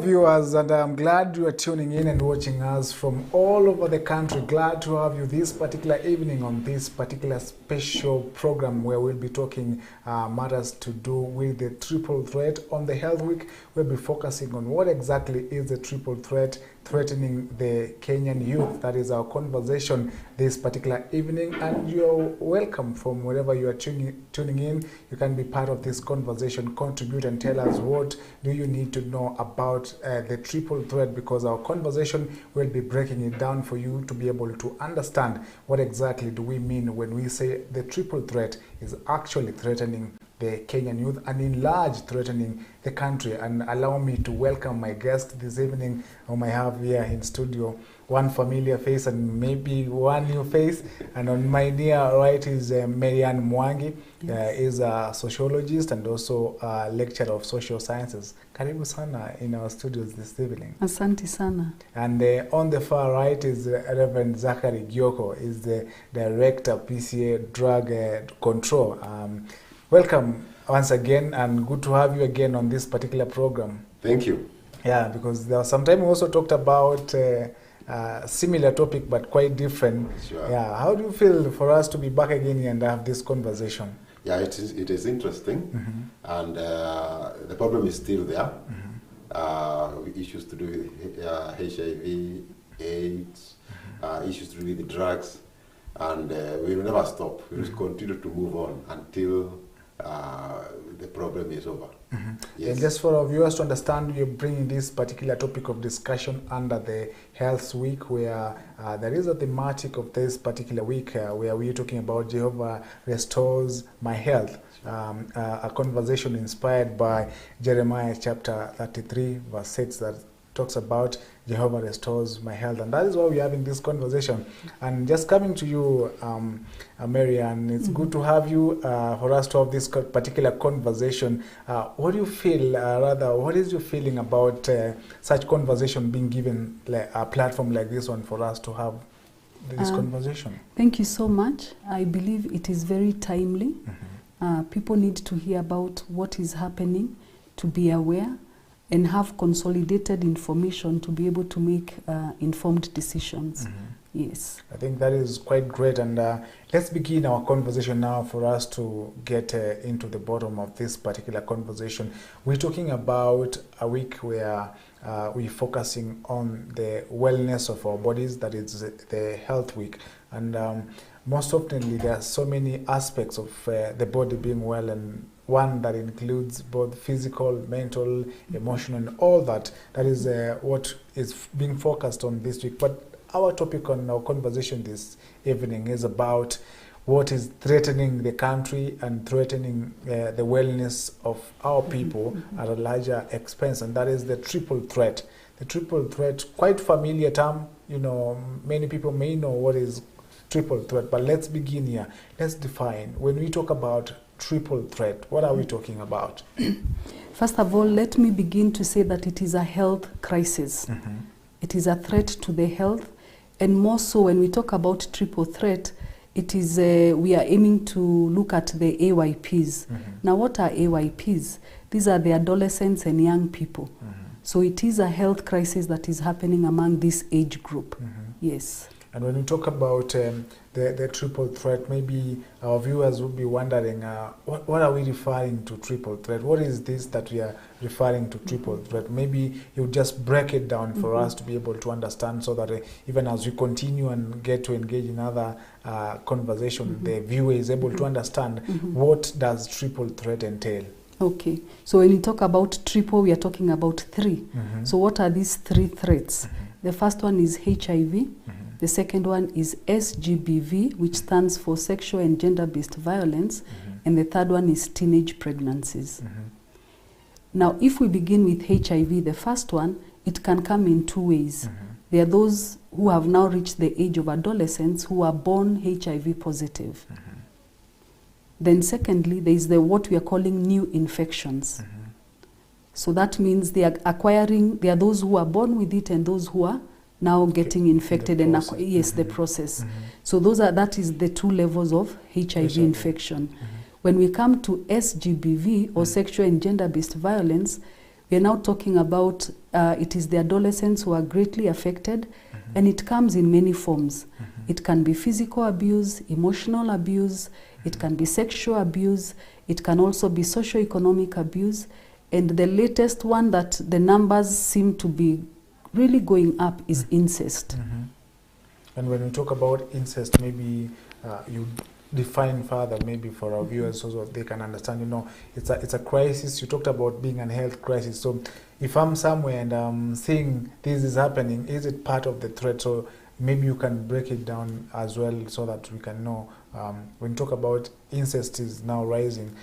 viewers, and I'm glad you are tuning in and watching us from all over the country. Glad to have you this particular evening on this particular special program where we'll be talking matters to do with the triple threat. On the Health Week, we'll be focusing on what exactly is the triple threat threatening the Kenyan youth. That is our conversation this particular evening, and you're welcome from wherever you are tuning in. You can be part of this conversation, contribute and tell us what do you need to know about the triple threat, because our conversation will be breaking it down for you to be able to understand what exactly do we mean when we say the triple threat is actually threatening the Kenyan youth and in large threatening the country. And allow me to welcome my guest this evening, whom I have here in studio. One familiar face and maybe one new face. And on my near right is Marianne Mwangi. Yes. Is a sociologist and also a lecturer of social sciences. Karibu sana in our studios this evening. Asante sana. And on the far right is Reverend Zachary Gyoko, is the director PCA drug control. Welcome once again, and good to have you again on this particular program. Thank you. Yeah, because there was some time we also talked about similar topic but quite different. Sure. Yeah, how do you feel for us to be back again and have this conversation? Yeah, it is interesting, and the problem is still there. Issues to do with HIV, AIDS, issues to do with the drugs, and we will never stop. We will continue to move on until the problem is over. Yes. And just for our viewers to understand, we are bringing this particular topic of discussion under the Health Week, where there is a thematic of this particular week where we are talking about Jehovah Restores My Health, a conversation inspired by Jeremiah chapter 33 verse 6 that talks about Jehovah restores my health, and that is why we're having this conversation. And just coming to you, Marianne, it's good to have you for us to have this particular conversation. What do you feel, what is your feeling about such conversation being given a platform like this one for us to have this conversation? Thank you so much. I believe it is very timely. People need to hear about what is happening, to be aware, and have consolidated information to be able to make informed decisions. Yes. I think that is quite great, and let's begin our conversation now for us to get into the bottom of this particular conversation. We're talking about a week where we're focusing on the wellness of our bodies, that is the Health Week. And most often there are so many aspects of the body being well, and one that includes both physical, mental, emotional, and all that. That is what is being focused on this week. But our topic on our conversation this evening is about what is threatening the country and threatening the wellness of our people at a larger expense, and that is the triple threat. The triple threat, quite familiar term. You know, many people may know what is triple threat, but let's begin here. Let's define. When we talk about triple threat, what are we talking about? First of all, let me begin to say that it is a health crisis. It is a threat to the health, and more so when we talk about triple threat, it is we are aiming to look at the AYPs. Now, what are AYPs? These are the adolescents and young people. So it is a health crisis that is happening among this age group. Yes. And when we talk about the triple threat, maybe our viewers will be wondering, what are we referring to triple threat? What is this that we are referring to triple threat? Maybe you just break it down for us to be able to understand, so that even as we continue and get to engage in other conversation, the viewer is able to understand what does triple threat entail. Okay, so when we talk about triple, we are talking about three. So what are these three threats? The first one is HIV. The second one is SGBV, which stands for sexual and gender-based violence. And the third one is teenage pregnancies. Now, if we begin with HIV, the first one, it can come in two ways. There are those who have now reached the age of adolescence who are born HIV positive. Then secondly, there is what we are calling new infections. So that means they are acquiring, there are those who are born with it and those who are now getting infected and the process. So that is the two levels of HIV infection. When we come to SGBV or sexual and gender-based violence, We are now talking about it is the adolescents who are greatly affected, and it comes in many forms. It can be physical abuse, emotional abuse, it can be sexual abuse, it can also be socio-economic abuse, and the latest one that the numbers seem to be really going up is incest. And when we talk about incest, maybe you define further, maybe for our viewers, so they can understand. You know, it's a crisis. You talked about being a health crisis. So, if I'm somewhere and I'm seeing this is happening, is it part of the threat? So maybe you can break it down as well, so that we can know. When you talk about incest is now rising,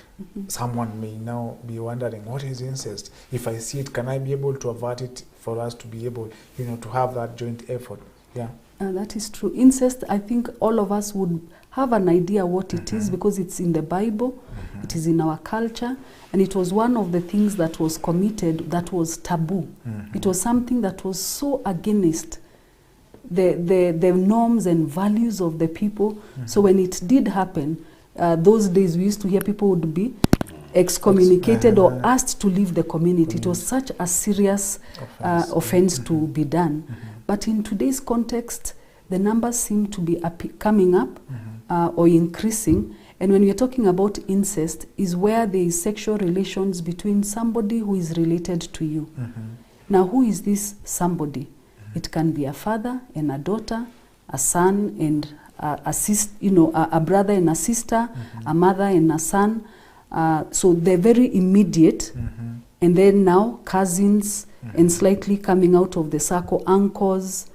someone may now be wondering, what is incest? If I see it, can I be able to avert it for us to be able, you know, to have that joint effort? Yeah. That is true. Incest, I think all of us would have an idea what it is, because it's in the Bible, it is in our culture, and it was one of the things that was committed that was taboo. It was something that was so against the norms and values of the people. So when it did happen, those days we used to hear people would be excommunicated or asked to leave the community. It was such a serious offense to be done. But in today's context, the numbers seem to be coming up or increasing. And when we're talking about incest, is where there is sexual relations between somebody who is related to you. Now, who is this somebody? It can be a father and a daughter, a son and a brother and a sister, a mother and a son. So they're very immediate. And then now cousins, and slightly coming out of the circle, uncles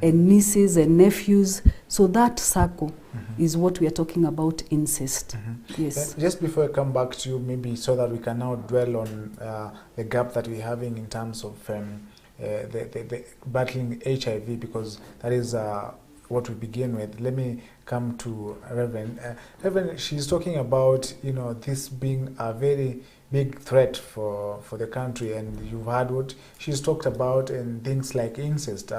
and nieces and nephews. So that circle is what we are talking about, incest. Yes. Just before I come back to you, maybe so that we can now dwell on the gap that we're having in terms of the battling HIV, because that is what we begin with. Let me come to Reverend. Reverend, she's talking about, you know, this being a very big threat for the country, and you've heard what she's talked about and things like incest.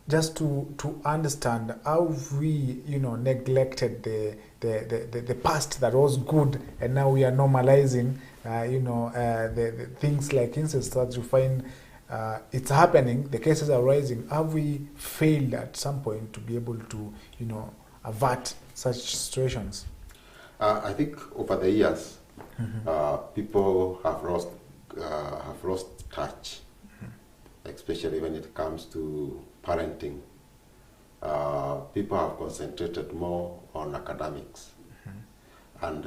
Just to understand how we, you know, neglected the past that was good, and now we are normalizing, the things like incest that you find it's happening, the cases are rising. Have we failed at some point to be able to, you know, avert such situations? I think over the years, people have lost touch, especially when it comes to parenting. People have concentrated more on academics, and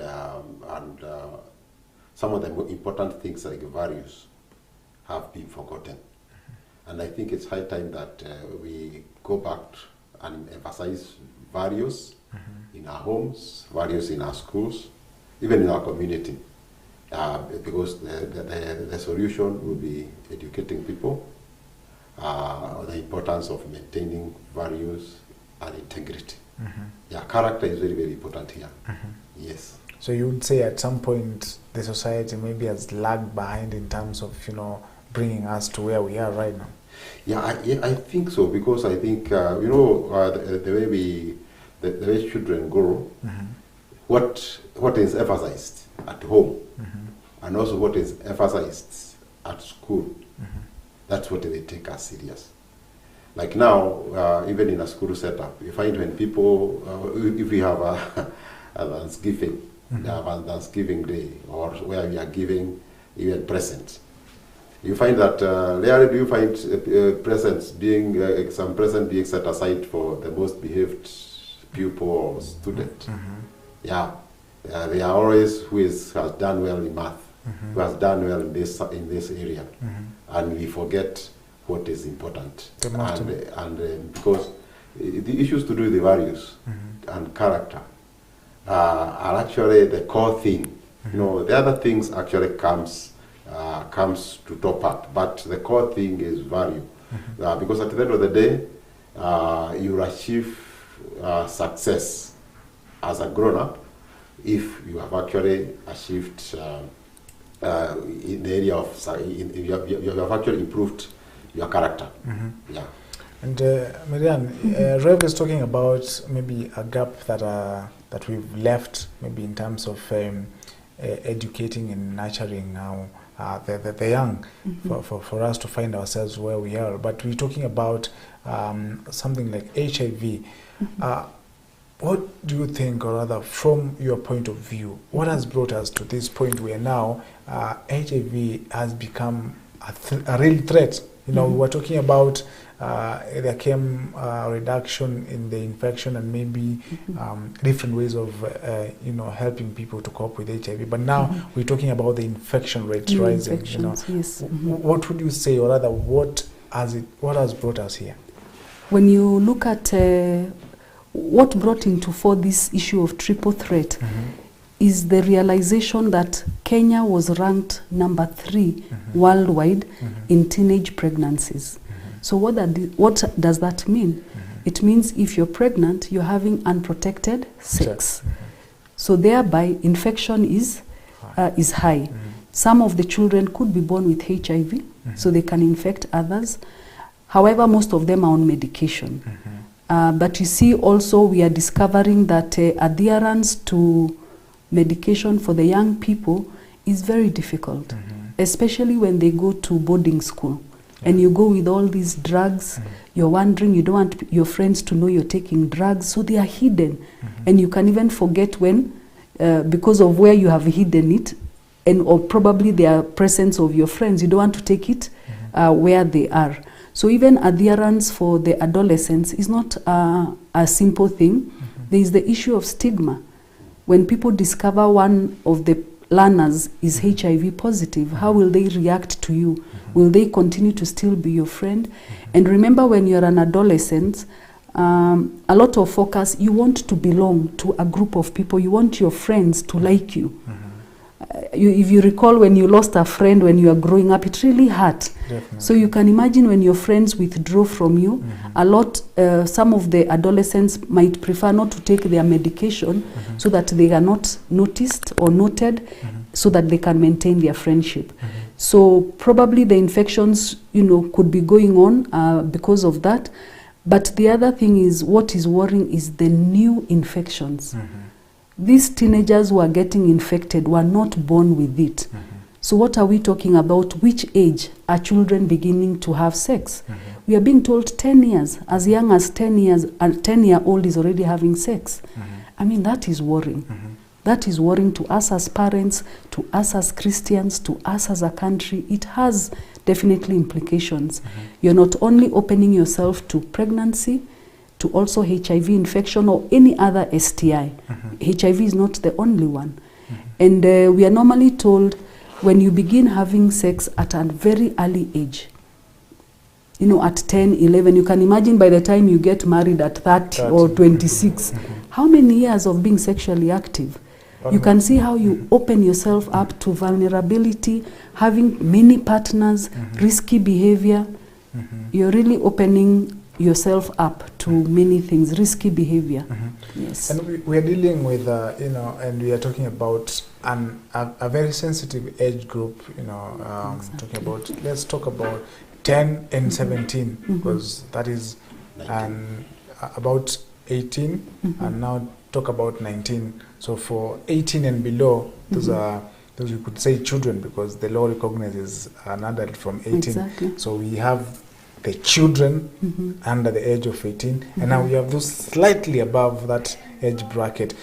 some of the more important things like values have been forgotten. And I think it's high time that we go back and emphasize values in our homes, values in our schools, even in our community, because the solution will be educating people on the importance of maintaining values and integrity. Yeah, character is very, very important here. Yes. So you would say at some point the society maybe has lagged behind in terms of, you know, bringing us to where we are right now? Yeah, I think so, because I think, the way children grow, what is emphasized at home, and also what is emphasized at school, that's what they take as serious. Like now, even in a school setup, you find when people, if we have a Thanksgiving, we have a Thanksgiving Day, or where we are giving even presents, you find that rarely do you find presents being some present being set aside for the most behaved pupil or student. Yeah, they are always who has done well in math, who has done well in this area, and we forget what is important. And because the issues to do with the values and character are actually the core thing. You know, the other things actually comes to top up, but the core thing is value, because at the end of the day, you will achieve success as a grown-up if you have actually achieved in the area of you have actually improved your character. Yeah. And Marianne, Rev is talking about maybe a gap that we've left, maybe in terms of educating and nurturing now the young, for us to find ourselves where we are. But we're talking about something like HIV. What do you think, or rather from your point of view, what has brought us to this point where now HIV has become a real threat? We were talking about there came reduction in the infection and maybe different ways of helping people to cope with HIV. But now we're talking about the infection rates rising. Yes. What would you say, or rather, what has brought us here? When you look at what brought into fore this issue of triple threat is the realization that Kenya was ranked number 3 worldwide in teenage pregnancies. So what does that mean? It means if you're pregnant, you're having unprotected sex. So thereby infection is high. Some of the children could be born with HIV, so they can infect others. However, most of them are on medication. But you see also we are discovering that adherence to medication for the young people is very difficult, especially when they go to boarding school. And you go with all these drugs, you're wondering, you don't want your friends to know you're taking drugs, so they are hidden. And you can even forget when, because of where you have hidden it, or probably the presence of your friends, you don't want to take it where they are. So even adherence for the adolescents is not a simple thing. There is the issue of stigma. When people discover one of the learners is HIV positive, how will they react to you? Will they continue to still be your friend? And remember, when you're an adolescent, a lot of focus, you want to belong to a group of people. You want your friends to like you. If you recall when you lost a friend when you were growing up, it really hurt. Definitely. So you can imagine when your friends withdraw from you, some of the adolescents might prefer not to take their medication so that they are not noticed or noted, so that they can maintain their friendship. So probably the infections, could be going on because of that. But the other thing is, what is worrying is the new infections. These teenagers who are getting infected were not born with it. So what are we talking about? Which age are children beginning to have sex? We are being told 10 years. As young as 10 years, a 10-year-old is already having sex. I mean, that is worrying. That is worrying to us as parents, to us as Christians, to us as a country. It has definitely implications. You're not only opening yourself to pregnancy, to also HIV infection or any other STI. HIV is not the only one. And we are normally told when you begin having sex at a very early age, at 10, 11, you can imagine by the time you get married at 30 or 26, how many years of being sexually active? You can see how you open yourself up to vulnerability, having many partners, risky behavior. You're really opening yourself up to many things, risky behavior. Yes. And we are dealing with, and we are talking about a very sensitive age group, exactly. Let's talk about 10 and 17, because that is about 18, and now talk about 19. So for 18 and below, those you could say children, because the law recognizes an adult from 18. Exactly. So we have the children under the age of 18, and now we have those slightly above that age bracket.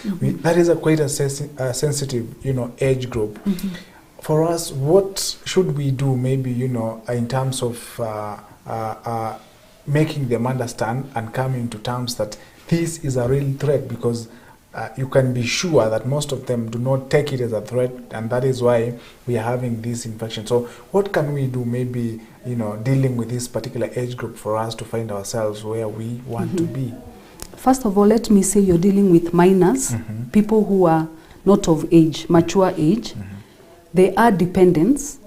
That is quite a sensitive, age group. For us, what should we do, maybe, in terms of making them understand and coming to terms that this is a real threat, because you can be sure that most of them do not take it as a threat, and that is why we are having this infection. So what can we do, maybe, dealing with this particular age group, for us to find ourselves where we want to be? First of all, let me say you're dealing with minors, people who are not of age, mature age. They are dependent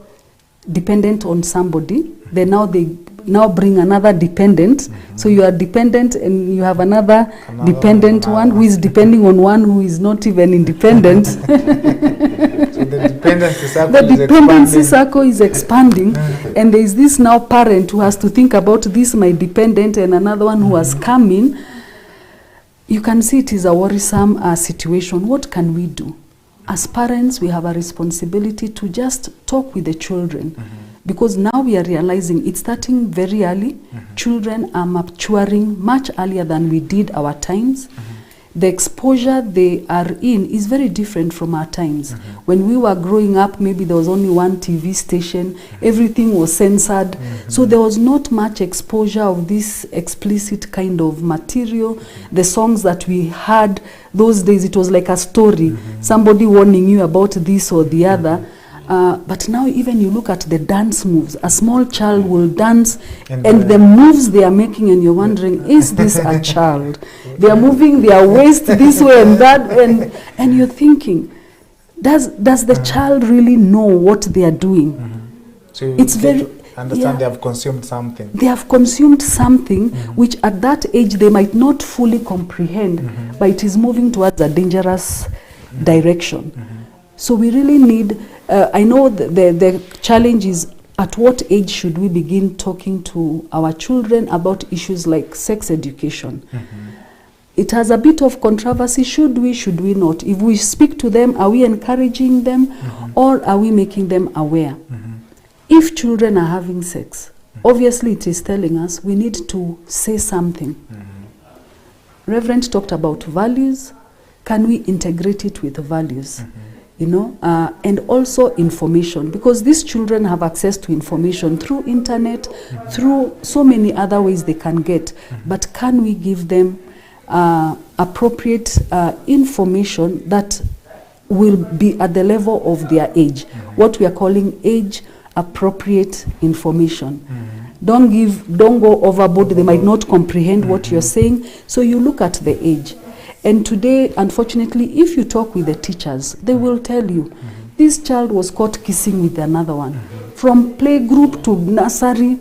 on somebody. They now bring another dependent. So you are dependent and you have another dependent one who is depending on one who is not even independent. So the dependency circle is expanding. And there is this now parent who has to think about this, my dependent, and another one who has come in. You can see it is a worrisome situation. What can we do? as parents, we have a responsibility to just talk with the children, because now we are realizing it's starting very early. Children are maturing much earlier than we did our times. The exposure they are in is very different from our times. When we were growing up, maybe there was only one TV station, everything was censored, so there was not much exposure of this explicit kind of material. The songs that we had those days, it was like a story, somebody warning you about this or the other. But now even you look at the dance moves, a small child will dance, and the moves they are making, and you're wondering, is this a child? They are moving their waist this way and that, and you're thinking, does the child really know what they are doing? So it's very... Understand they have consumed something. They have consumed something which at that age they might not fully comprehend, but it is moving towards a dangerous direction. So we really need... I know the challenge is, at what age should we begin talking to our children about issues like sex education? It has a bit of controversy. Should we not? If we speak to them, are we encouraging them, or are we making them aware? If children are having sex, obviously it is telling us we need to say something. Reverend talked about values. Can we integrate it with values? You know, and also information, because these children have access to information through internet, through so many other ways they can get. But can we give them appropriate information that will be at the level of their age? What we are calling age appropriate information. Don't go overboard. They might not comprehend what you're saying. So you look at the age. And today, unfortunately, if you talk with the teachers, they will tell you, this child was caught kissing with another one, from playgroup to nursery.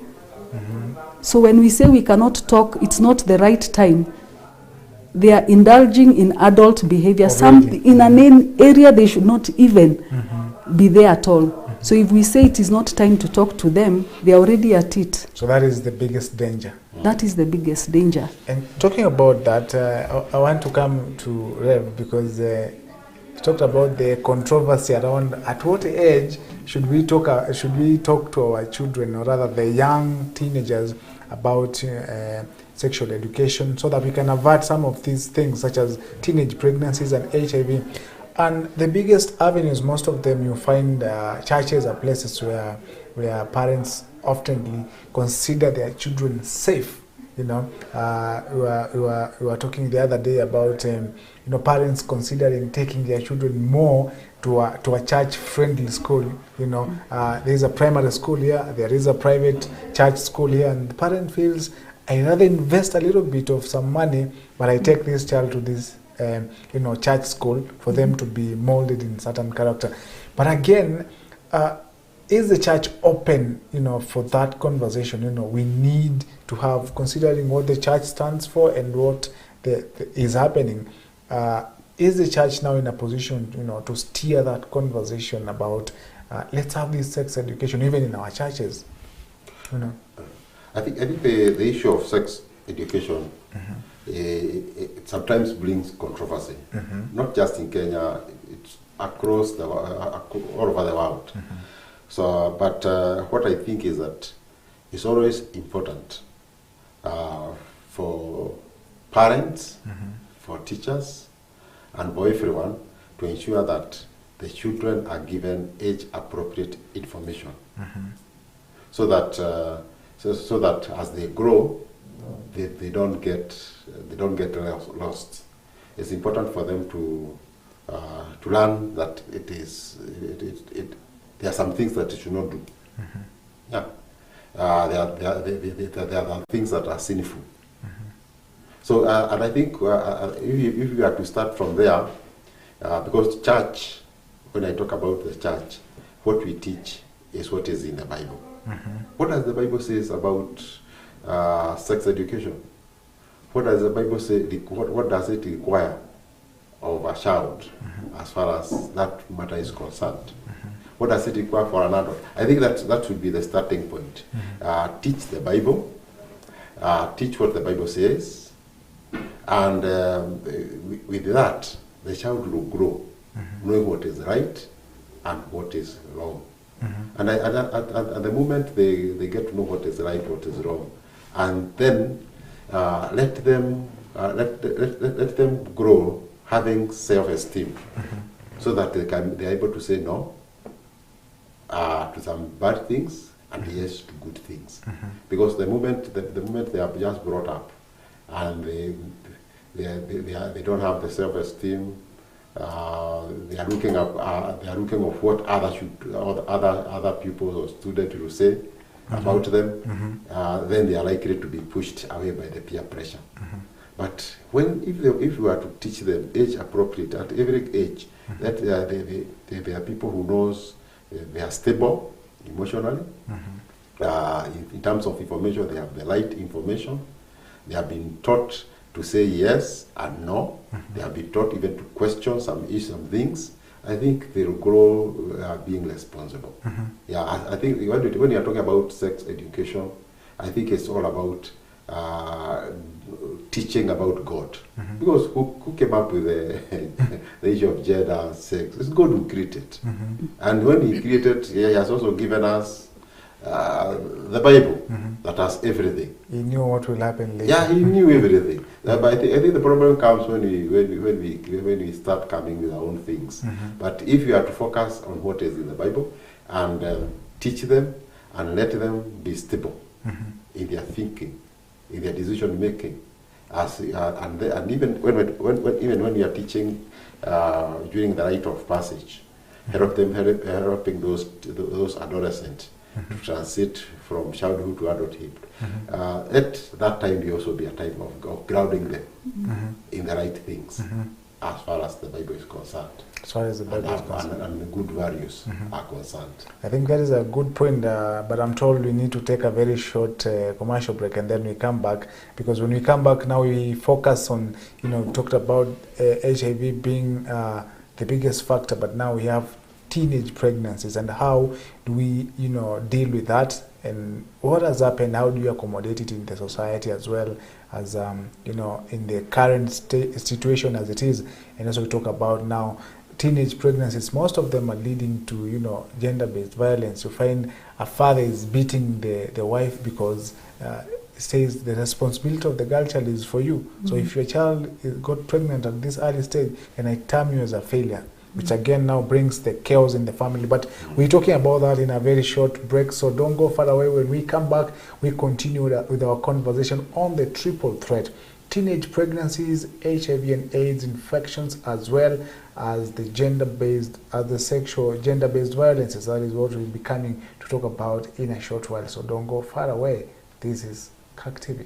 So when we say we cannot talk, it's not the right time. They are indulging in adult behavior, in an area they should not even be there at all. So if we say it is not time to talk to them, they are already at it. So that is the biggest danger. That is the biggest danger. And talking about that, I want to come to Rev, because you talked about the controversy around at what age should we talk to our children, or rather the young teenagers, about sexual education, so that we can avert some of these things such as teenage pregnancies and HIV. And the biggest avenues, most of them you find churches are places where parents often consider their children safe. You know, we were talking the other day about parents considering taking their children more to a church-friendly school. You know, there is a primary school here, there is a private church school here, and the parent feels, I rather invest a little bit of some money, but I take this child to this church school for them to be molded in certain character. But again, is the church open, for that conversation? We need to have, considering what the church stands for and what is happening. Is the church now in a position, to steer that conversation about let's have this sex education even in our churches? I think the issue of sex education it sometimes brings controversy, not just in Kenya, it's across all over the world. So, but what I think is that it's always important for parents, for teachers, and for everyone to ensure that the children are given age-appropriate information, so that so that as they grow, they don't get lost. It's important for them to learn that there are some things that you should not do. Yeah, there are things that are sinful. So, and I think if we are to start from there, because church, when I talk about the church, what we teach is what is in the Bible. What does the Bible say about sex education? What does the Bible say? What does it require of a child as far as that matter is concerned? What does it require for an adult? I think that should be the starting point. Teach the Bible, teach what the Bible says, and with that, the child will grow knowing what is right and what is wrong. And at the moment they get to know what is right, what is wrong, and then let them grow having self-esteem, so that they're able to say no to some bad things and yes to good things. Because the moment they are just brought up and they don't have the self-esteem, they are looking at what other people or students will say about them. Then they are likely to be pushed away by the peer pressure. But if we are to teach them age appropriate at every age, that they are people who knows they are stable emotionally. In terms of information, they have the right information. They have been taught to say yes and no. They have been taught even to question some things. I think they will grow being responsible. Yeah, I think when you are talking about sex education, I think it's all about teaching about God. Because who came up with the issue of gender and sex? It's God who created. And when he created, he has also given us the Bible that has everything. He knew what will happen later. Yeah, he knew everything. But I think the problem comes when we start coming with our own things. But if you are to focus on what is in the Bible and teach them and let them be stable in their thinking, in their decision making, and even when we are teaching during the rite of passage, helping those adolescents to transit from childhood to adulthood. At that time, we also be a time of grounding them in the right things, as far as the Bible is concerned. As far as the Bible is concerned. And the good values are concerned. I think that is a good point, but I'm told we need to take a very short commercial break, and then we come back, because when we come back now, we focus on, we talked about HIV being the biggest factor, but now we have teenage pregnancies, and how do we deal with that, and what has happened, how do you accommodate it in the society as well as in the current situation as it is. And also we talk about now teenage pregnancies. Most of them are leading to gender-based violence. You find a father is beating the wife because says the responsibility of the girl child is for you. So if your child got pregnant at this early stage, and I term you as a failure, which again now brings the chaos in the family. But we're talking about that in a very short break, so don't go far away. When we come back, we continue with our conversation on the triple threat: teenage pregnancies, HIV and AIDS infections, as well as the sexual gender-based violences. That is what we'll be coming to talk about in a short while, so don't go far away. This is CAC TV.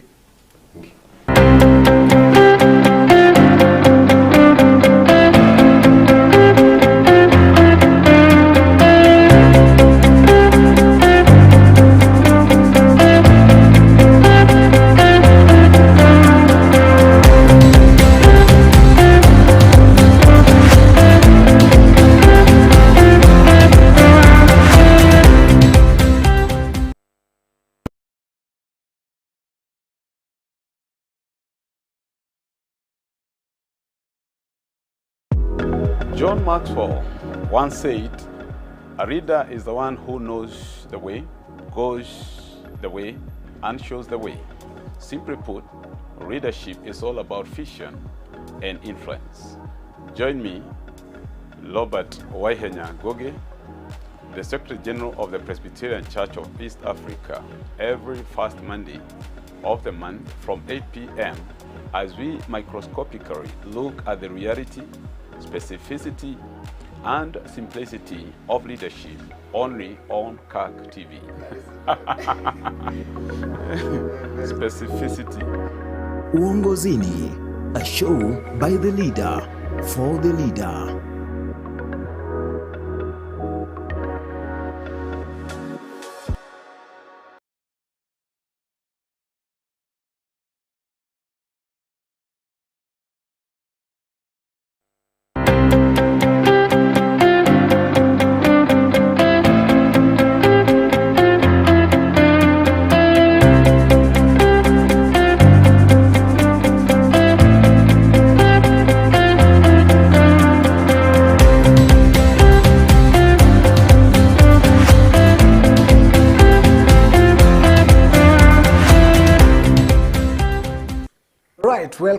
John Maxwell once said, "A reader is the one who knows the way, goes the way, and shows the way." Simply put, readership is all about vision and influence. Join me, Robert Waihenya Goge, the Secretary General of the Presbyterian Church of East Africa, every first Monday of the month from 8 p.m. as we microscopically look at the reality, specificity, and simplicity of leadership, only on CAC TV. Specificity. Uongozini, a show by the leader, for the leader.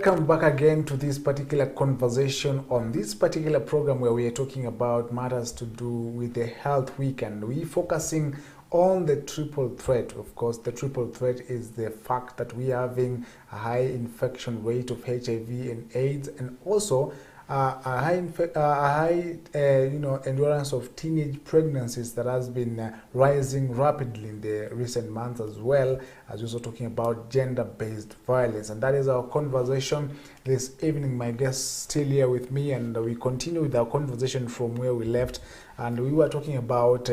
welcome back again to this particular conversation on this particular program where we are talking about matters to do with the Health Week, and we're focusing on the triple threat. Of course, the triple threat is the fact that we are having a high infection rate of HIV and AIDS, and also a high endurance of teenage pregnancies that has been rising rapidly in the recent months, as well as also talking about gender-based violence. And that is our conversation this evening. My guest still here with me, and we continue with our conversation from where we left. And we were talking about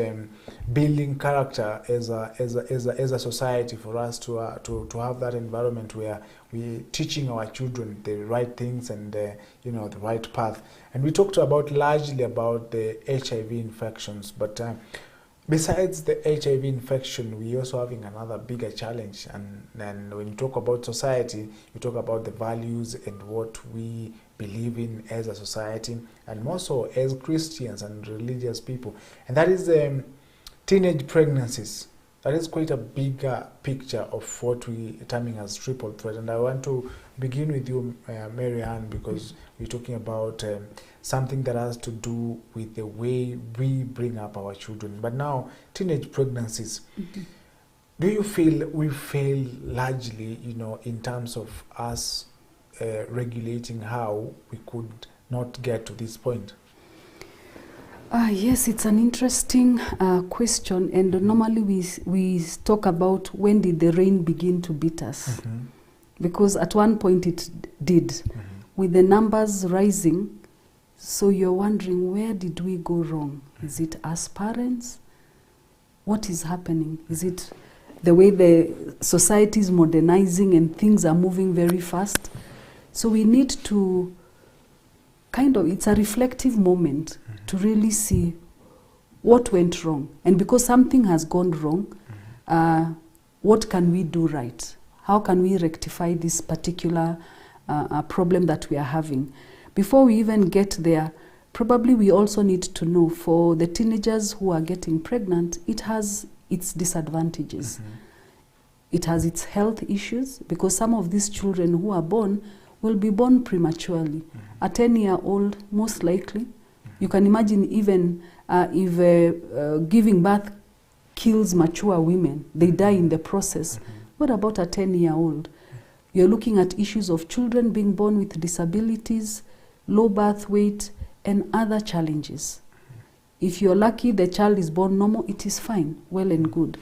building character as a society, for us to have that environment where we're teaching our children the right things and the right path. And we talked about largely about the HIV infections, but besides the HIV infection, we're also having another bigger challenge. And then when you talk about society, you talk about the values and what we believe in as a society, and more so as Christians and religious people. And that is teenage pregnancies. That is quite a bigger picture of what we are terming as triple threat. And I want to begin with you, Mary Ann, because we're talking about something that has to do with the way we bring up our children. But now, teenage pregnancies. Mm-hmm. Do you feel we fail largely, in terms of us regulating how we could not get to this point? Yes, it's an interesting question, and normally we talk about when did the rain begin to beat us, mm-hmm. because at one point it did, mm-hmm. with the numbers rising. So you're wondering, where did we go wrong? Is it us parents? What is happening? Is it the way the society is modernizing and things are moving very fast? So we need to it's a reflective moment, mm-hmm. to really see what went wrong. And because something has gone wrong, mm-hmm. What can we do right? How can we rectify this particular problem that we are having? Before we even get there, probably we also need to know, for the teenagers who are getting pregnant, it has its disadvantages. Mm-hmm. It has its health issues, because some of these children who are born will be born prematurely. Mm-hmm. A 10-year-old, most likely. Mm-hmm. You can imagine even if giving birth kills mature women, they die in the process. Mm-hmm. What about a 10-year-old? Mm-hmm. You're looking at issues of children being born with disabilities, low birth weight, and other challenges. Mm-hmm. If you're lucky the child is born normal, it is fine, well and good.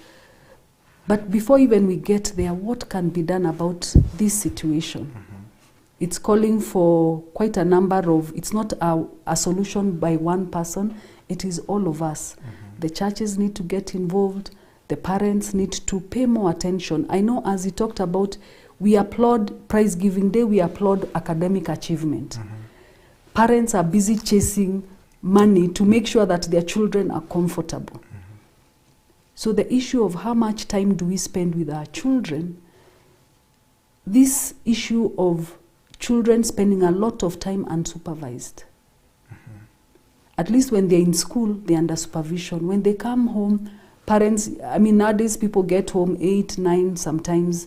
But before even we get there, what can be done about this situation? Mm-hmm. It's calling for quite a number of, it's not a solution by one person, it is all of us. Mm-hmm. The churches need to get involved, the parents need to pay more attention. I know, as he talked about, we applaud Prize Giving Day, we applaud academic achievement. Mm-hmm. Parents are busy chasing money to make sure that their children are comfortable. Mm-hmm. So the issue of how much time do we spend with our children, this issue of children spending a lot of time unsupervised. Mm-hmm. At least when they're in school, they're under supervision. When they come home, parents, nowadays people get home 8, 9 sometimes.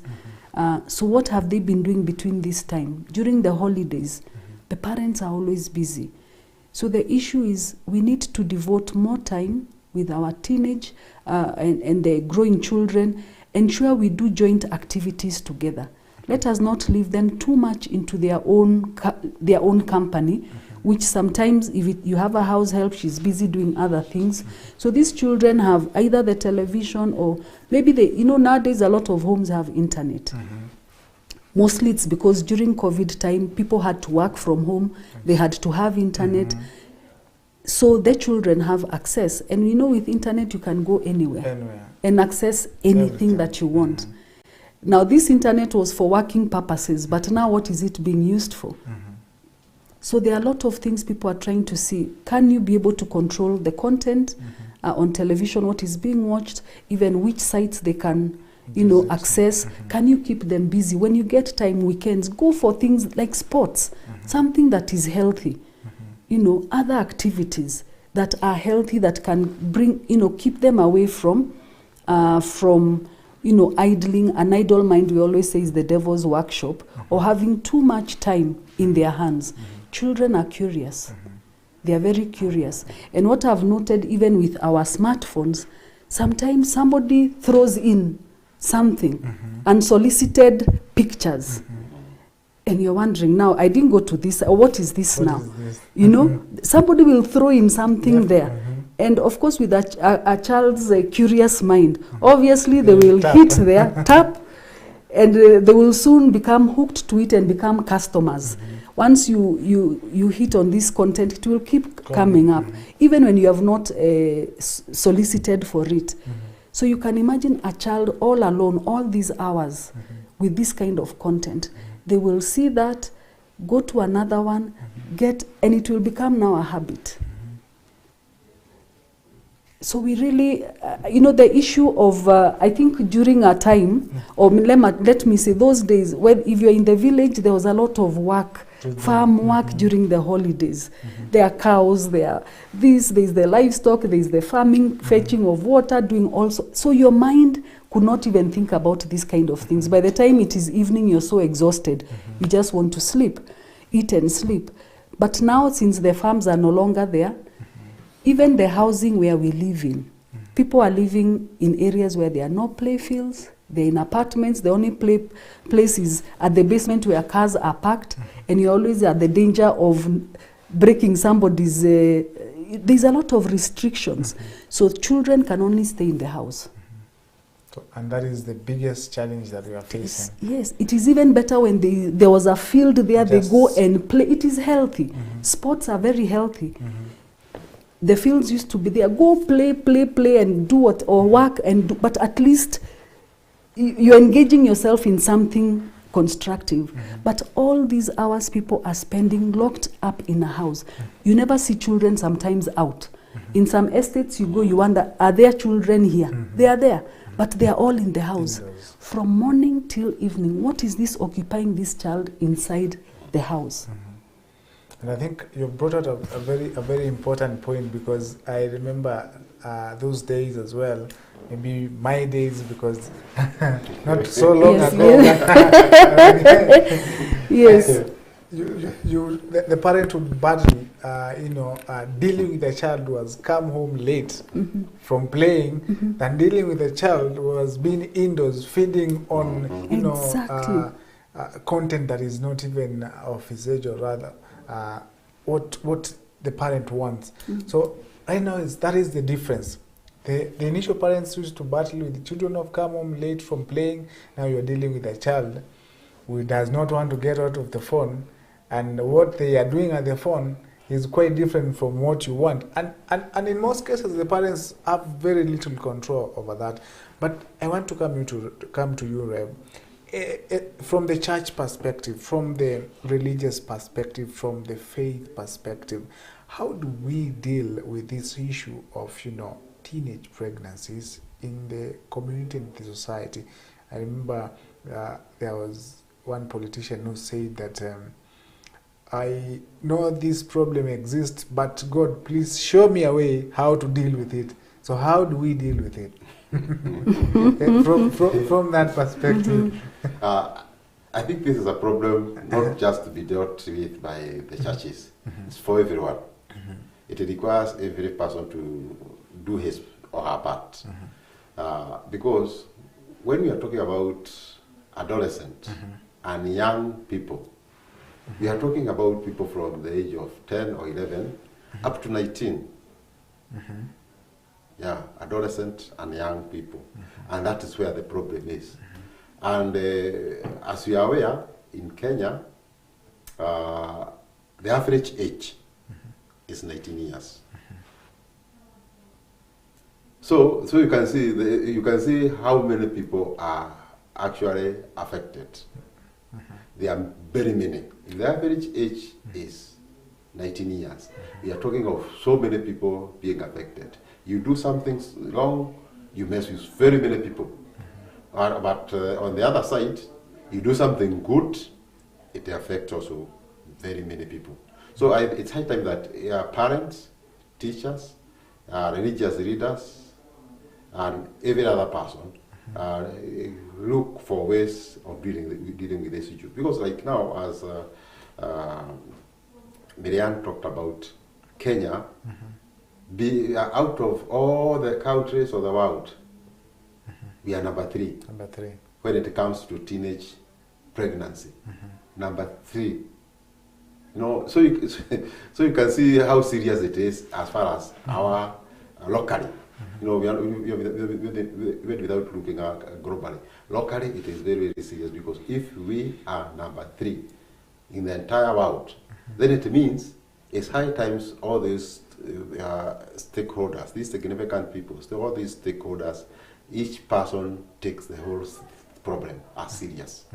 Mm-hmm. So what have they been doing between this time? During the holidays, mm-hmm. the parents are always busy. So the issue is we need to devote more time with our teenage and the growing children, ensure we do joint activities together. Let us not leave them too much into their own company, mm-hmm. which sometimes if you have a house help, she's busy doing other things. Mm-hmm. So these children have either the television or maybe nowadays a lot of homes have internet. Mm-hmm. Mostly it's because during COVID time, people had to work from home, mm-hmm. they had to have internet. Mm-hmm. So the children have access. And with internet you can go anywhere. And access anything that you want. Mm-hmm. Now, this internet was for working purposes, but now what is it being used for? Mm-hmm. So there are a lot of things people are trying to see. Can you be able to control the content on television, what is being watched, even which sites they can, access? Mm-hmm. Can you keep them busy? When you get time, weekends, go for things like sports, something that is healthy. Mm-hmm. Other activities that are healthy that can bring, keep them away from idling. An idle mind, we always say, is the devil's workshop, or having too much time in their hands. Children are curious. They are very curious. And what I've noted, even with our smartphones, sometimes somebody throws in something, unsolicited pictures. And you're wondering, now, I didn't go to this, or what is this now? Is this? Somebody will throw in something there. And of course, with a child's curious mind, obviously they will hit there, tap, and they will soon become hooked to it and become customers. Once you hit on this content, it will keep coming up, even when you have not solicited for it. So you can imagine a child all alone, all these hours, with this kind of content. They will see that, go to another one, and it will become now a habit. So we really, the issue of, I think during our time, or let me say those days, if you're in the village, there was a lot of work, farm work during the holidays. There are cows, there's the livestock, there's the farming, fetching of water, doing also. So your mind could not even think about these kind of things. By the time it is evening, you're so exhausted, you just want to sleep, eat and sleep. But now, since the farms are no longer there, even the housing where we live in, people are living in areas where there are no play fields, they're in apartments, the only place is at the basement where cars are parked, and you're always at the danger of breaking somebody's, there's a lot of restrictions. So children can only stay in the house. And that is the biggest challenge that we are facing. Yes, it is even better when there was a field there, they go and play. It is healthy. Sports are very healthy. The fields used to be there. Go play and do what, or work and do, but at least you're engaging yourself in something constructive. But all these hours people are spending locked up in a house. You never see children sometimes out. In some estates you go, you wonder, are there children here? They are there, but they are all in the house. From morning till evening. What is this occupying this child inside the house? And I think you brought out a very important point, because I remember those days as well, maybe my days, because not so long ago. Yes. The parent would battle, dealing with a child who has come home late from playing, than dealing with a child who has been indoors feeding on, content that is not even of his age, or rather, what the parent wants. So right now that is the difference. The initial parents used to battle with the children who have come home late from playing. Now you're dealing with a child who does not want to get out of the phone, and what they are doing at the phone is quite different from what you want. And in most cases, the parents have very little control over that. But I want to come to you, Rev. From the church perspective, from the religious perspective, from the faith perspective, how do we deal with this issue of, teenage pregnancies in the community and the society? I remember there was one politician who said that, I know this problem exists, but God, please show me a way how to deal with it. So how do we deal with it? from that perspective. I think this is a problem not just to be dealt with by the churches. It's for everyone. It requires every person to do his or her part. Because when we are talking about adolescents and young people, we are talking about people from the age of 10 or 11 up to 19. Yeah, adolescent and young people. And that is where the problem is. And as we are aware, in Kenya, the average age is 19 years. So you can see how many people are actually affected. There are very many. If the average age is 19 years, we are talking of so many people being affected. You do something wrong, you mess with very many people. But on the other side, you do something good, it affects also very many people. So it's high time that parents, teachers, religious leaders, and every other person look for ways of dealing with this issue. Because like now, as Miriam talked about, Kenya, out of all the countries of the world, we are number 3. Number 3. When it comes to teenage pregnancy. Number 3. You know, so you can see how serious it is as far as our locally. You know, we are without looking at globally. Locally, it is very, very serious, because if we are number 3 in the entire world, then it means it's high times all these stakeholders, these significant people, all these stakeholders, each person takes the whole problem as serious.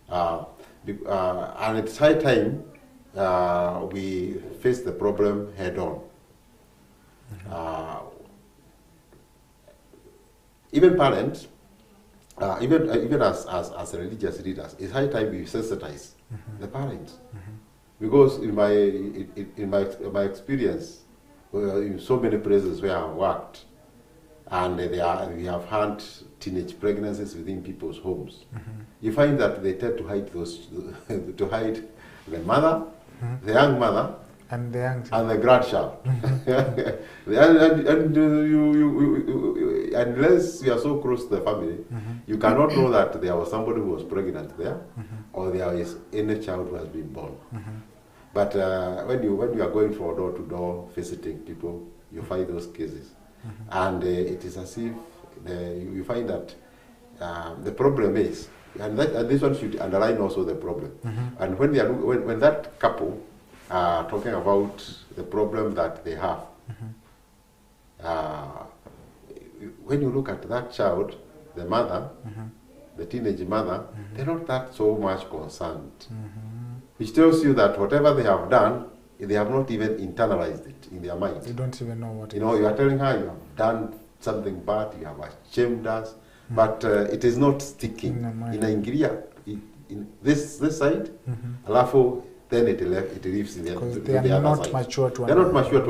And it's high time we face the problem head on. Even parents, even as religious leaders, it's high time we sensitize the parents, because in my experience, in so many places where I've worked, and we have had teenage pregnancies within people's homes, you find that they tend to hide to hide the mother, the young mother, and the grandchild. Unless you are so close to the family, you cannot know that there was somebody who was pregnant there, or there is any child who has been born. But when you are going for door-to-door visiting people, you find those cases. And it is as if you find that the problem is, and this one should underline also the problem. And when that couple are talking about the problem that they have, when you look at that child, the mother, the teenage mother, they're not that so much concerned. Which tells you that whatever they have done, they have not even internalized it in their mind. They don't even know what it is. You know, you are telling her you have done something bad, you have ashamed us, but it is not sticking. Inaingilia in this side, alafu then it leaves in the other side. They are not mature to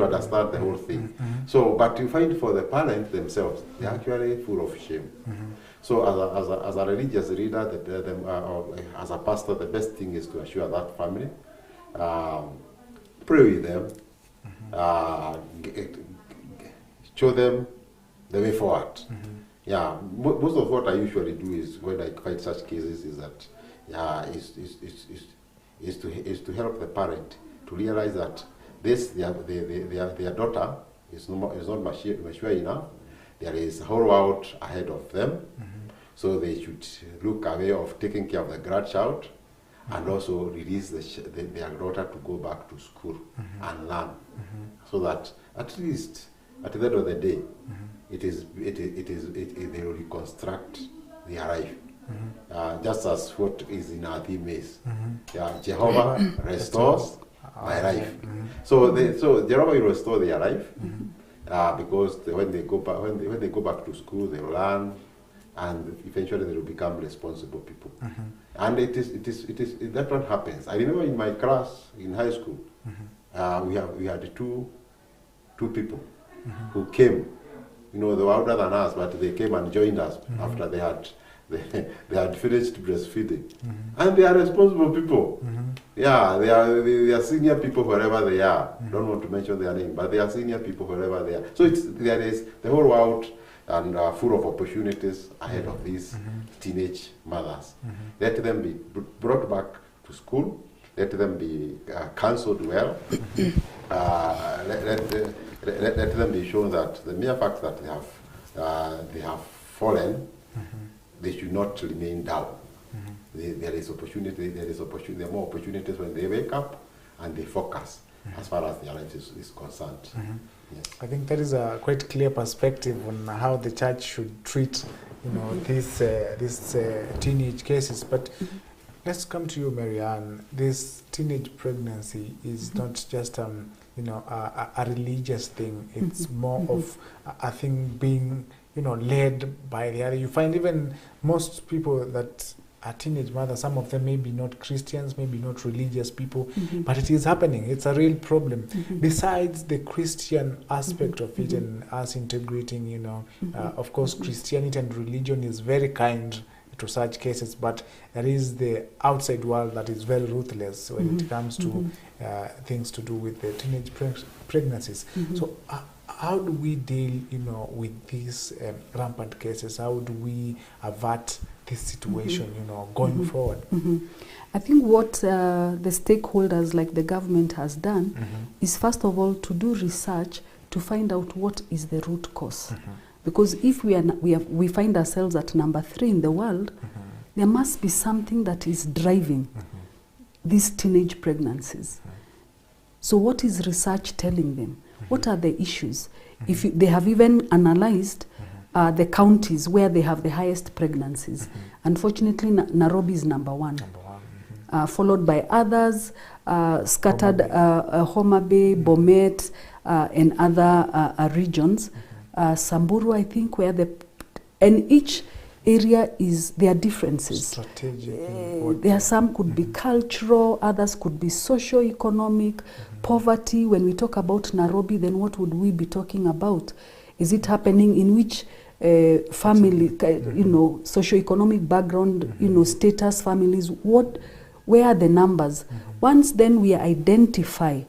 understand the whole thing. So, but you find for the parents themselves, they are actually full of shame. So as a religious leader, or as a pastor, the best thing is to assure that family, pray with them, show them the way forward. Yeah, most of what I usually do is, when I find such cases, is that is to help the parent to realize that their daughter is not mature enough. There is a whole world ahead of them, so they should look away of taking care of the grandchild, and also release their daughter to go back to school and learn, so that at least at the end of the day, they will reconstruct their life. Just as what is in our theme is, Jehovah restores my life. So Jehovah will restore their life, because when they go back to school, they will learn, and eventually they will become responsible people. And it is that one happens. I remember in my class in high school, we had two people who came. You know, they were older than us, but they came and joined us after they had finished breastfeeding, and they are responsible people. Yeah, they are senior people wherever they are. Don't want to mention their name, but they are senior people wherever they are. So there is the whole world and full of opportunities ahead of these teenage mothers. Let them be brought back to school. Let them be counseled well. Let them be shown that the mere fact that they have fallen, they should not remain down. There is opportunity. There are more opportunities when they wake up and they focus as far as their life is concerned. Yes. I think that is a quite clear perspective on how the church should treat, these teenage cases. But let's come to you, Marianne. This teenage pregnancy is not just a religious thing. It's more of a thing being led by the other. You find even most people that teenage mothers, some of them maybe not Christians, maybe not religious people, but it is happening. It's a real problem. Besides the Christian aspect of it and us integrating, you know, of course, Christianity and religion is very kind to such cases, but there is the outside world that is very ruthless when it comes to things to do with the teenage pregnancies. So how do we deal, you know, with these rampant cases? How do we avert this situation, you know, going forward? I think what the stakeholders like the government has done is first of all to do research to find out what is the root cause. Because if we find ourselves at number 3 in the world, there must be something that is driving these teenage pregnancies. So what is research telling them? What are the issues? If they have even analyzed the counties where they have the highest pregnancies. Unfortunately, Nairobi is number 1. Followed by others, scattered Homa Bay, Bomet, and other regions. Samburu, I think, where and each area is, there are differences. Strategic. There are some could be cultural, others could be socio-economic, poverty. When we talk about Nairobi, then what would we be talking about? Is it happening in which family, you know, socio-economic background, you know, status, families, where are the numbers? Once then we identify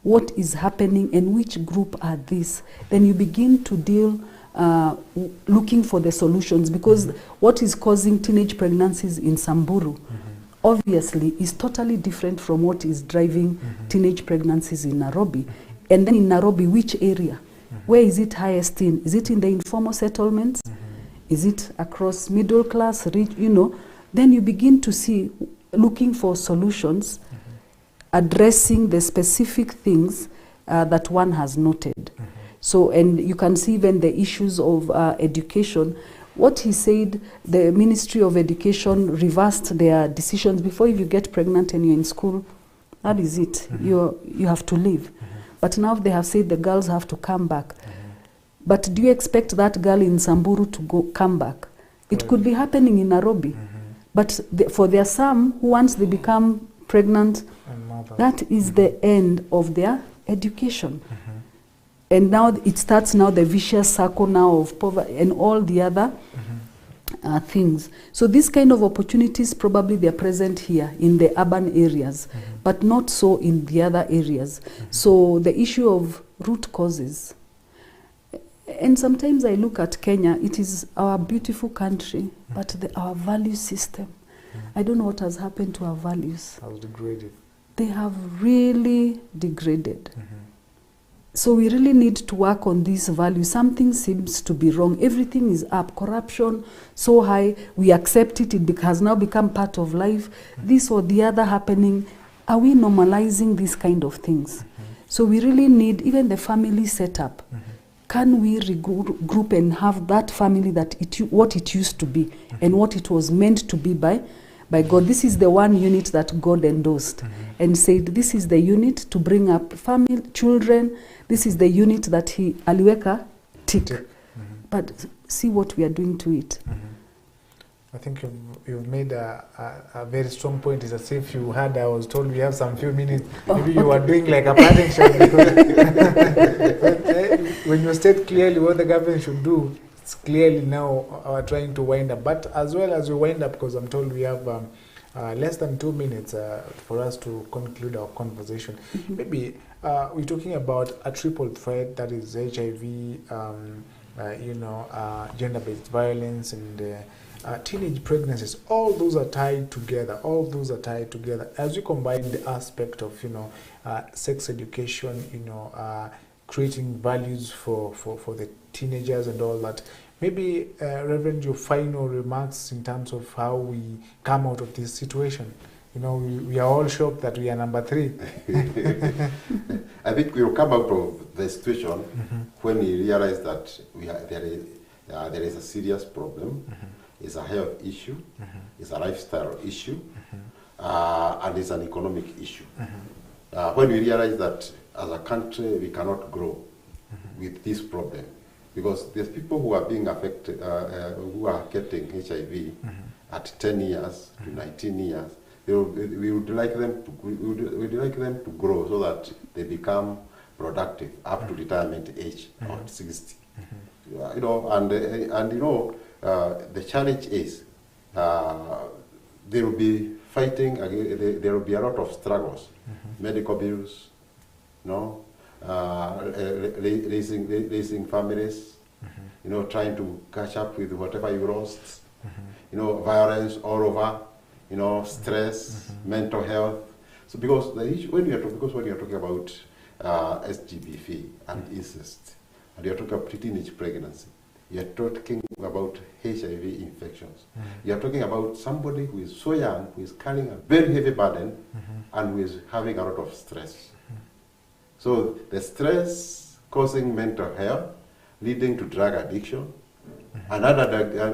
what is happening and which group are these, then you begin to deal looking for the solutions, because what is causing teenage pregnancies in Samburu obviously is totally different from what is driving teenage pregnancies in Nairobi. And then in Nairobi, which area? Where is it highest in? Is it in the informal settlements? Is it across middle class, rich, you know? Then you begin to see, looking for solutions, addressing the specific things that one has noted. So, and you can see even the issues of education. What he said, the Ministry of Education reversed their decisions. Before, if you get pregnant and you're in school, that is it. You have to leave. But now they have said the girls have to come back. But do you expect that girl in Samburu to come back? It could be happening in Nairobi. But for there are some who, once they become pregnant, that is the end of their education. And now it starts now the vicious circle now of poverty and all the other things. So these kind of opportunities, probably they are present here in the urban areas, but not so in the other areas. So the issue of root causes. And sometimes I look at Kenya, it is our beautiful country, but our value system, I don't know what has happened to our values. Has degraded. They have really degraded. So we really need to work on these values. Something seems to be wrong. Everything is up. Corruption so high. We accept it. It has now become part of life. This or the other happening. Are we normalizing these kind of things? So we really need even the family setup. Can we regroup and have that family that what it used to be and what it was meant to be by God? This is the one unit that God endorsed and said, this is the unit to bring up family, children. This is the unit that he aliweka tick. But see what we are doing to it. I think you've made a very strong point. It's as if you had, I was told we have some few minutes. Maybe you were doing like a parting shot. When you state clearly what the government should do, it's clearly now trying to wind up. But as well as we wind up, because I'm told we have less than 2 minutes for us to conclude our conversation. Maybe we're talking about a triple threat, that is HIV, gender-based violence, and teenage pregnancies. All those are tied together. As you combine the aspect of sex education, creating values for the teenagers and all that. Maybe, Reverend, your final remarks in terms of how we come out of this situation. We are all shocked that we are number 3. I think we will come out of the situation when we realize that there is a serious problem, it's a health issue, it's a lifestyle issue, and it's an economic issue. When we realize that as a country we cannot grow with this problem, because there's people who are being affected, who are getting HIV, at 10 years to 19 years, we would like them to grow so that they become productive up to retirement age of 60. You know, and you know, the challenge is they will be fighting again. There will be a lot of struggles, medical bills, you know, raising families, you know, trying to catch up with whatever you lost, you know, violence all over, you know, stress, mental health. So because when you're talking about SGBV and incest, and you're talking about teenage pregnancy, you're talking about HIV infections. You're talking about somebody who is so young, who is carrying a very heavy burden, and who is having a lot of stress. So the stress causing mental health, leading to drug addiction, and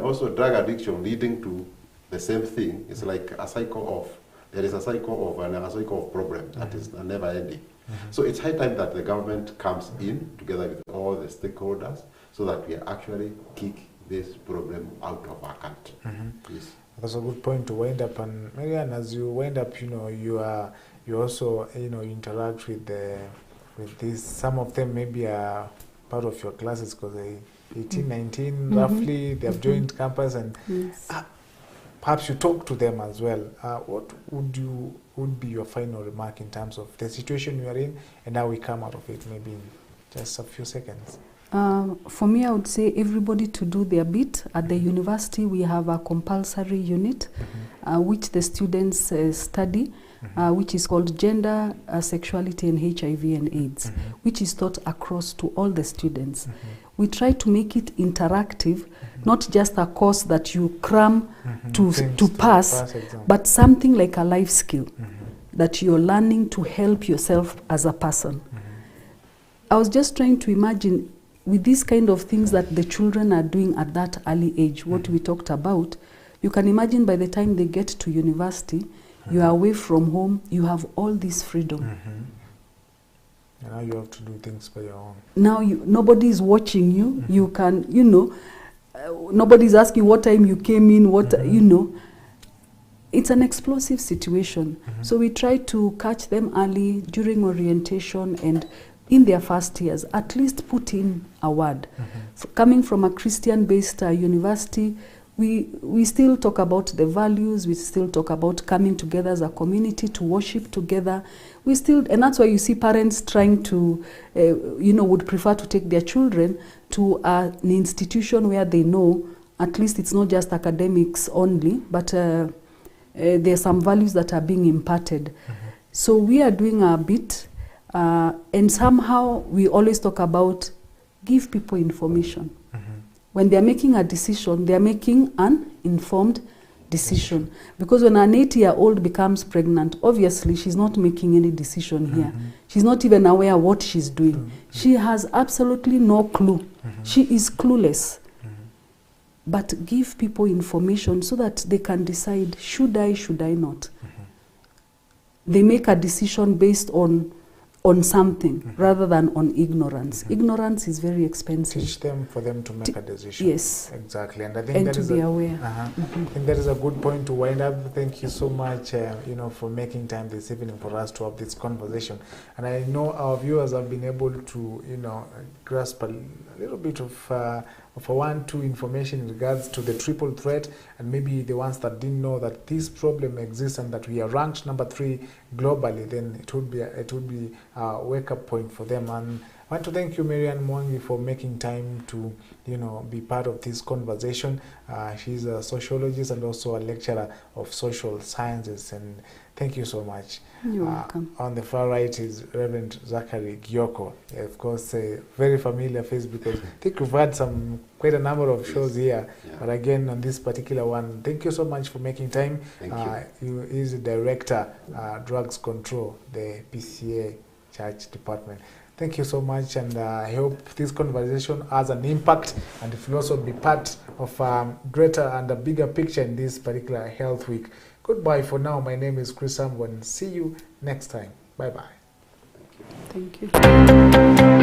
also drug addiction leading to the same thing. It's like a cycle of, there is a cycle of problems that is never ending. So it's high time that the government comes in together with all the stakeholders so that we actually kick this problem out of our country. Yes. That's a good point to wind up. And Marian, as you wind up, you know, you also, you know, interact with this. Some of them maybe are part of your classes because they 18, 19 roughly, they have joined campus, and perhaps you talk to them as well. What would be your final remark in terms of the situation you are in and how we come out of it, maybe in just a few seconds? For me, I would say everybody to do their bit. At the university, we have a compulsory unit which the students study, which is called Gender, Sexuality and HIV and AIDS, which is taught across to all the students. We try to make it interactive, not just a course that you cram to pass, but something like a life skill that you're learning to help yourself as a person. I was just trying to imagine with these kind of things that the children are doing at that early age, what we talked about, you can imagine by the time they get to university, you are away from home, you have all this freedom. And now you have to do things by your own. Now nobody is watching you. You can, you know, nobody's asking what time you came in, what, you know. It's an explosive situation. So we try to catch them early during orientation and in their first years, at least put in a word. Coming from a Christian-based university, we still talk about the values, we still talk about coming together as a community to worship together. We still, and that's why you see parents trying to, you know, would prefer to take their children to an institution where they know at least it's not just academics only, but there are some values that are being imparted. So we are doing our bit, and somehow we always talk about give people information. When they're making a decision, they're making an informed decision. Because when an 8-year-old becomes pregnant, obviously she's not making any decision here. She's not even aware what she's doing. She has absolutely no clue. She is clueless. But give people information so that they can decide, should I not? They make a decision based on something rather than on ignorance. Ignorance is very expensive. Teach them for them to make a decision. Yes. Exactly. And I think and that to is be aware. I think that is a good point to wind up. Thank you so much, you know, for making time this evening for us to have this conversation. And I know our viewers have been able to, you know, grasp a little bit of a 1-2 information in regards to the triple threat, and maybe the ones that didn't know that this problem exists and that we are ranked number 3 globally, then it would be a wake-up point for them. And I want to thank you, Marian Mwangi, for making time to, you know, be part of this conversation. She's a sociologist and also a lecturer of social sciences, and thank you so much. You're welcome. On the far right is Reverend Zachary Gyoko. Of course, a very familiar face because I think we've had quite a number of shows here. But again, on this particular one, thank you so much for making time. You is the director, drugs control, the PCA Church Department. Thank you so much, and I hope this conversation has an impact and it will also be part of greater and a bigger picture in this particular Health Week. Goodbye for now. My name is Chris Samwan. See you next time. Bye-bye. Thank you.